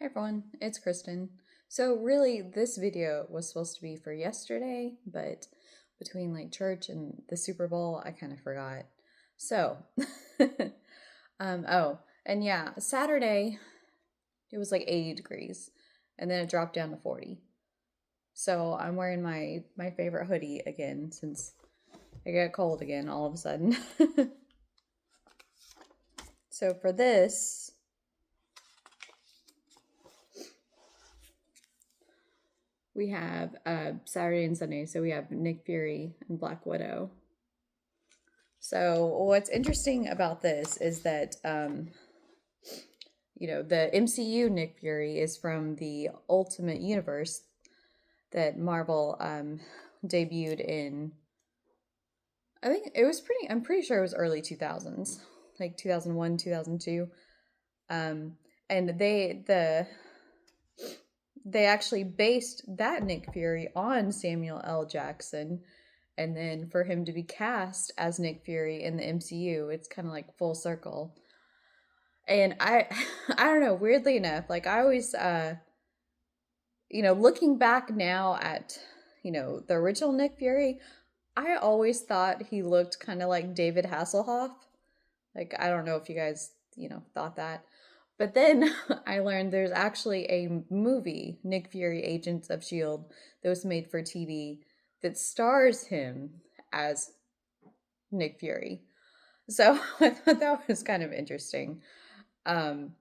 Hey everyone, it's Kristen. So really this video was supposed to be for yesterday, but between like church and the Super Bowl, I kind of forgot. So, oh, and yeah, Saturday it was like 80 degrees and then it dropped down to 40. So I'm wearing my favorite hoodie again since I got cold again all of a sudden. So for this, we have Saturday and Sunday. So we have Nick Fury and Black Widow. So what's interesting about this is that the MCU Nick Fury is from the Ultimate Universe that Marvel debuted in. I think it was pretty. I'm pretty sure it was early 2000s, like 2001, 2002. Um, and they actually based that Nick Fury on Samuel L. Jackson, and then for him to be cast as Nick Fury in the MCU, it's kind of like full circle. And I I don't know, weirdly enough, like I always looking back now at, the original Nick Fury, I always thought he looked kind of like David Hasselhoff. Like I don't know if you guys, thought that. But then I learned there's actually a movie, Nick Fury Agents of S.H.I.E.L.D., that was made for TV that stars him as Nick Fury. So I thought that was kind of interesting. Um,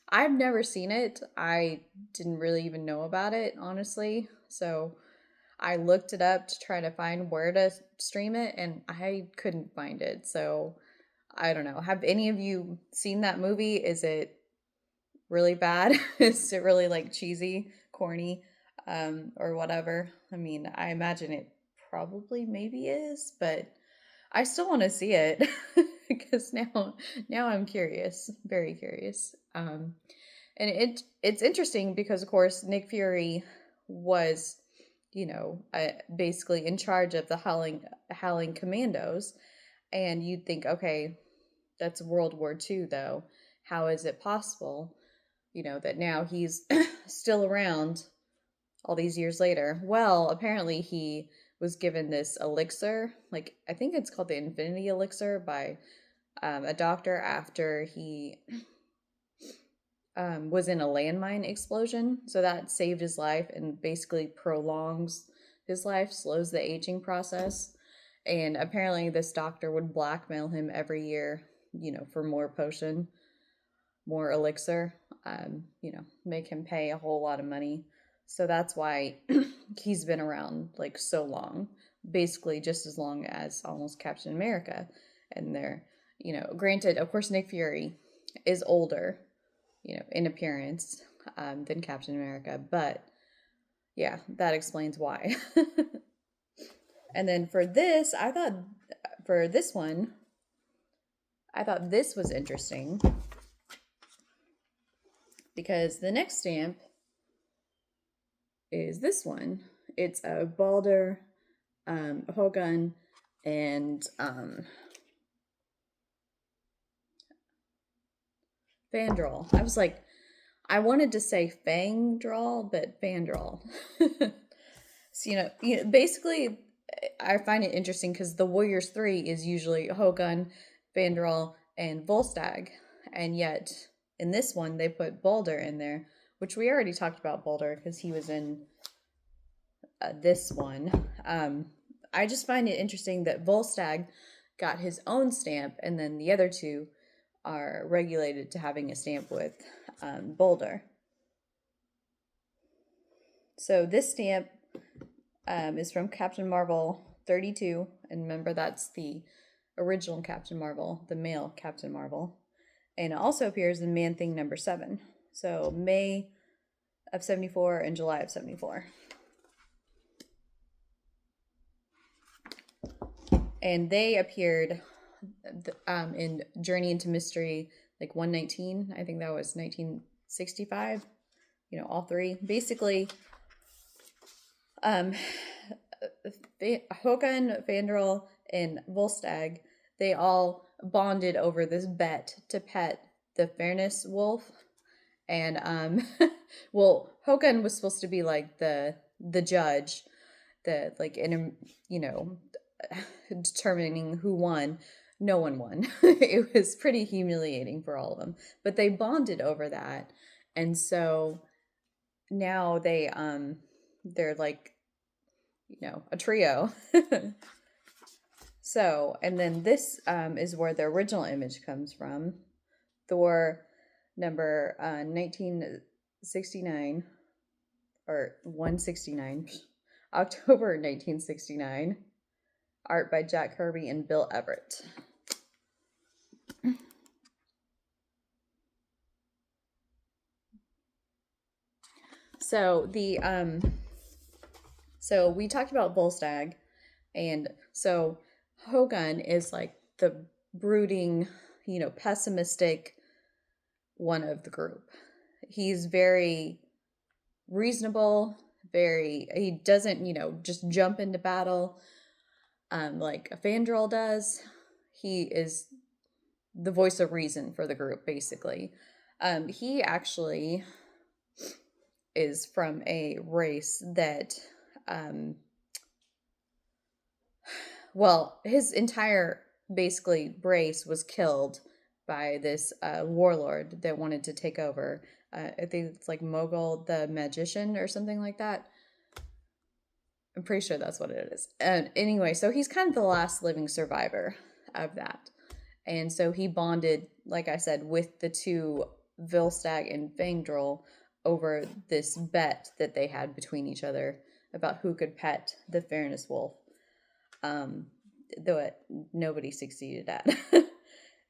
I've never seen it. I didn't really even know about it, honestly. So I looked it up to try to find where to stream it, and I couldn't find it. So I don't know. Have any of you seen that movie? Is it really bad? Is it really like cheesy, corny, or whatever? I mean, I imagine it probably maybe is, but I still want to see it because now I'm curious, very curious. And it's interesting because of course Nick Fury was, basically in charge of the Howling Commandos, and you'd think, okay, that's World War II though. How is it possible, that now he's still around all these years later? Well, apparently he was given this elixir, like I think it's called the Infinity Elixir by a doctor after he was in a landmine explosion. So that saved his life and basically prolongs his life, slows the aging process. And apparently, this doctor would blackmail him every year, for more potion, more elixir, make him pay a whole lot of money. So that's why he's been around like so long, basically just as long as almost Captain America. And they're, granted, of course, Nick Fury is older, in appearance, than Captain America, but yeah, that explains why. And then for this one, I thought this was interesting because the next stamp is this one. It's a Baulder, Hogun, and Fandral. I was like, I wanted to say Fangdrawl, but Fandral. So, basically, I find it interesting because the Warriors 3 is usually Hogun, Fandral, and Volstagg. And yet, in this one, they put Baulder in there, which we already talked about Baulder because he was in this one. I just find it interesting that Volstagg got his own stamp, and then the other two are regulated to having a stamp with Baulder. So this stamp is from Captain Marvel 32, and remember that's the original Captain Marvel, the male Captain Marvel, and it also appears in Man Thing number 7. So May of 74 and July of 74. And they appeared in Journey into Mystery, like 119. I think that was 1965. All three. Basically, Hogan, Fandral, and Volstagg, they all bonded over this bet to pet the Fairness Wolf. And well, Hogan was supposed to be like the judge that like in you know determining who won. No one won. It was pretty humiliating for all of them. But they bonded over that. And so now they're like, a trio. So, and then this is where the original image comes from. Thor number 1969 or 169, October 1969, art by Jack Kirby and Bill Everett. So so we talked about Volstagg, and so Hogun is like the brooding, pessimistic one of the group. He's very reasonable, he doesn't, just jump into battle like a Fandral does. He is the voice of reason for the group, basically. He actually is from a race that, well, his entire basically race was killed by this warlord that wanted to take over. I think it's like Mogul the Magician or something like that. I'm pretty sure that's what it is. And anyway, so he's kind of the last living survivor of that. And so he bonded, like I said, with the two Volstagg and Fangdrol over this bet that they had between each other about who could pet the Fairness Wolf. Though nobody succeeded at.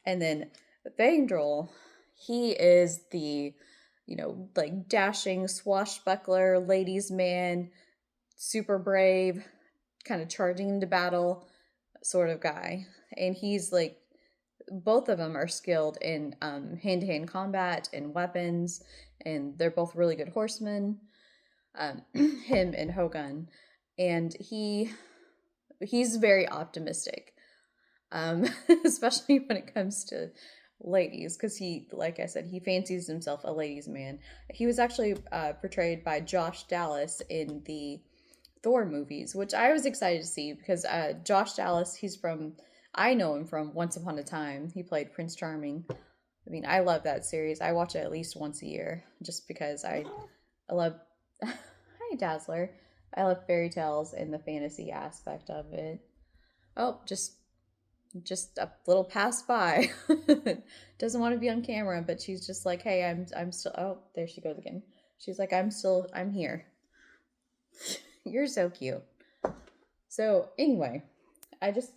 And then Fangdrol, he is the, like dashing swashbuckler, ladies' man, super brave, kind of charging into battle sort of guy. And he's like, both of them are skilled in hand-to-hand combat and weapons, and they're both really good horsemen, him and Hogun. And he's very optimistic, especially when it comes to ladies, because he, like I said, he fancies himself a ladies' man. He was actually portrayed by Josh Dallas in the Thor movies, which I was excited to see because Josh Dallas, I know him from Once Upon a Time. He played Prince Charming. I mean, I love that series. I watch it at least once a year just because I love. Hi, Dazzler. I love fairy tales and the fantasy aspect of it. Oh, just a little pass by. Doesn't want to be on camera, but she's just like, "Hey, I'm still." Oh, there she goes again. She's like, I'm here." You're so cute. So anyway, I just,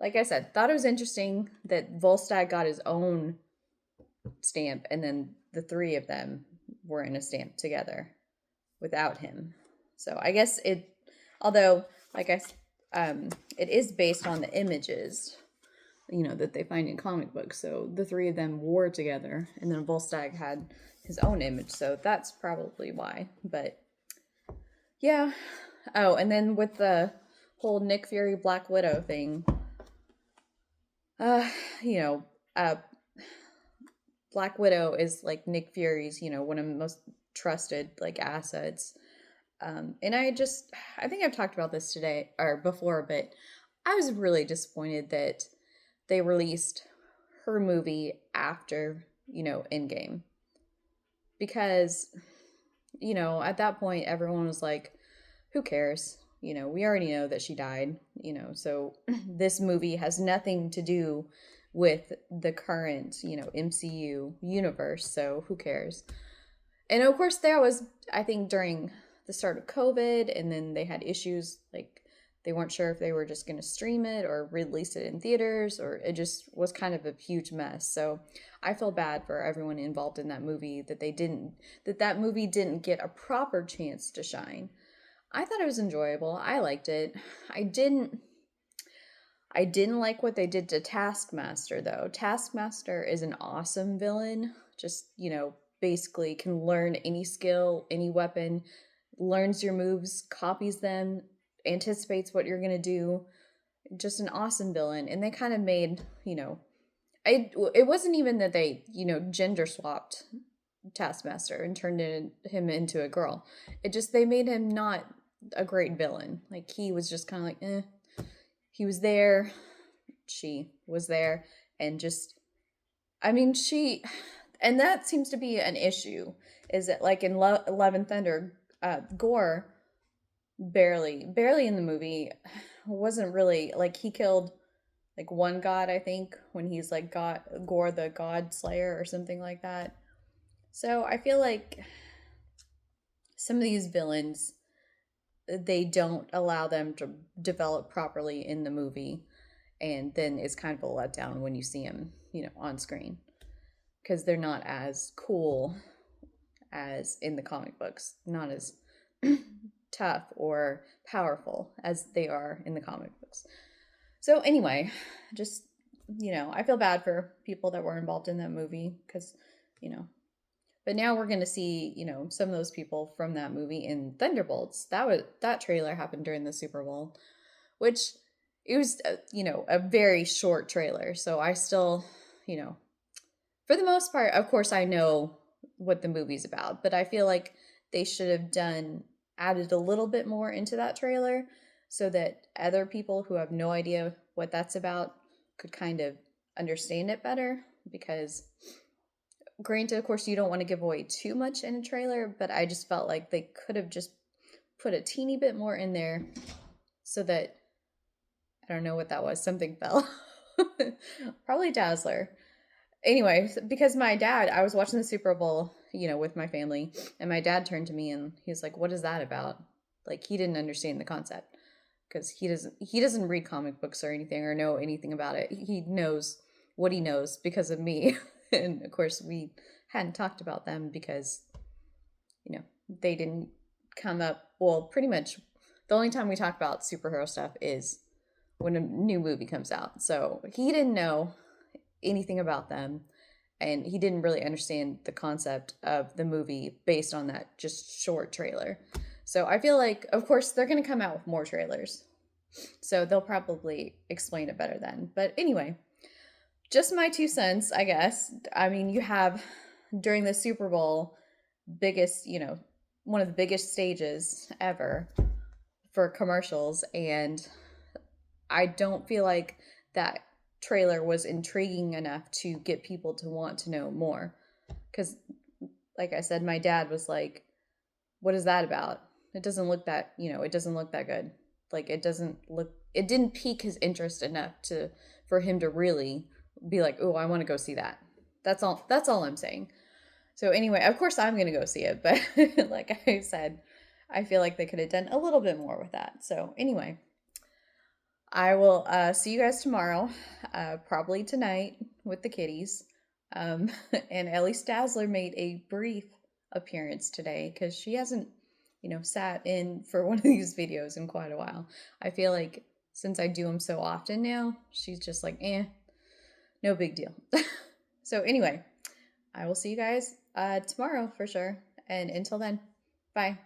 like I said, thought it was interesting that Volstagg got his own stamp, and then the three of them were in a stamp together without him. So I guess although, like it is based on the images, that they find in comic books. So the three of them were together, and then Volstagg had his own image. So that's probably why. But yeah. Oh, and then with the whole Nick Fury Black Widow thing, you know, Black Widow is like Nick Fury's, one of the most trusted like assets. And I think I've talked about this today or before, but I was really disappointed that they released her movie after, Endgame. Because, at that point, everyone was like, who cares? We already know that she died, so this movie has nothing to do with the current, MCU universe, so who cares? And of course, there was, I think, during the start of COVID, and then they had issues, like, they weren't sure if they were just going to stream it or release it in theaters, or it just was kind of a huge mess. So I feel bad for everyone involved in that movie that movie didn't get a proper chance to shine. I thought it was enjoyable. I liked it. I didn't like what they did to Taskmaster, though. Taskmaster is an awesome villain. Just, basically can learn any skill, any weapon, learns your moves, copies them, anticipates what you're going to do. Just an awesome villain. And they kind of made, it wasn't even that they, gender swapped Taskmaster and turned him into a girl. They made him not a great villain. Like, he was just kind of like, he was there, she was there, and just, I mean, and that seems to be an issue, is that, like, in Love and Thunder, Gore barely in the movie wasn't really, like, he killed, like, one god, I think, when he's, like, Gore the God Slayer or something like that. So I feel like some of these villains, they don't allow them to develop properly in the movie, and then it's kind of a letdown when you see them, on screen, because they're not as cool as in the comic books, not as tough or powerful as they are in the comic books. So anyway, just, I feel bad for people that were involved in that movie, because, but now we're going to see, some of those people from that movie in Thunderbolts. That trailer happened during the Super Bowl, which it was, a very short trailer. So I still, for the most part, of course, I know what the movie's about, but I feel like they should have added a little bit more into that trailer so that other people who have no idea what that's about could kind of understand it better. Because granted, of course, you don't want to give away too much in a trailer, but I just felt like they could have just put a teeny bit more in there so that, I don't know what that was. Something fell. Probably Dazzler. Anyway, because I was watching the Super Bowl, with my family, and my dad turned to me and he was like, "What is that about?" Like, he didn't understand the concept, because he doesn't read comic books or anything or know anything about it. He knows what he knows because of me. And of course, we hadn't talked about them because, they didn't come up. Well, pretty much the only time we talk about superhero stuff is when a new movie comes out. So he didn't know anything about them, and he didn't really understand the concept of the movie based on that just short trailer. So I feel like, of course, they're going to come out with more trailers, so they'll probably explain it better then. But anyway, just my 2 cents, I guess. I mean, you have, during the Super Bowl, biggest, one of the biggest stages ever for commercials, and I don't feel like that trailer was intriguing enough to get people to want to know more. Because, like I said, my dad was like, "What is that about? It doesn't look that, it doesn't look that good. Like, it didn't pique his interest enough for him to really be like, oh, I want to go see that." That's all I'm saying. So anyway, of course I'm going to go see it, but like I said, I feel like they could have done a little bit more with that. So anyway, I will see you guys tomorrow, probably tonight with the kitties. And at least Dazzler made a brief appearance today, because she hasn't, sat in for one of these videos in quite a while. I feel like since I do them so often now, she's just like, no big deal. So anyway, I will see you guys tomorrow for sure. And until then, bye.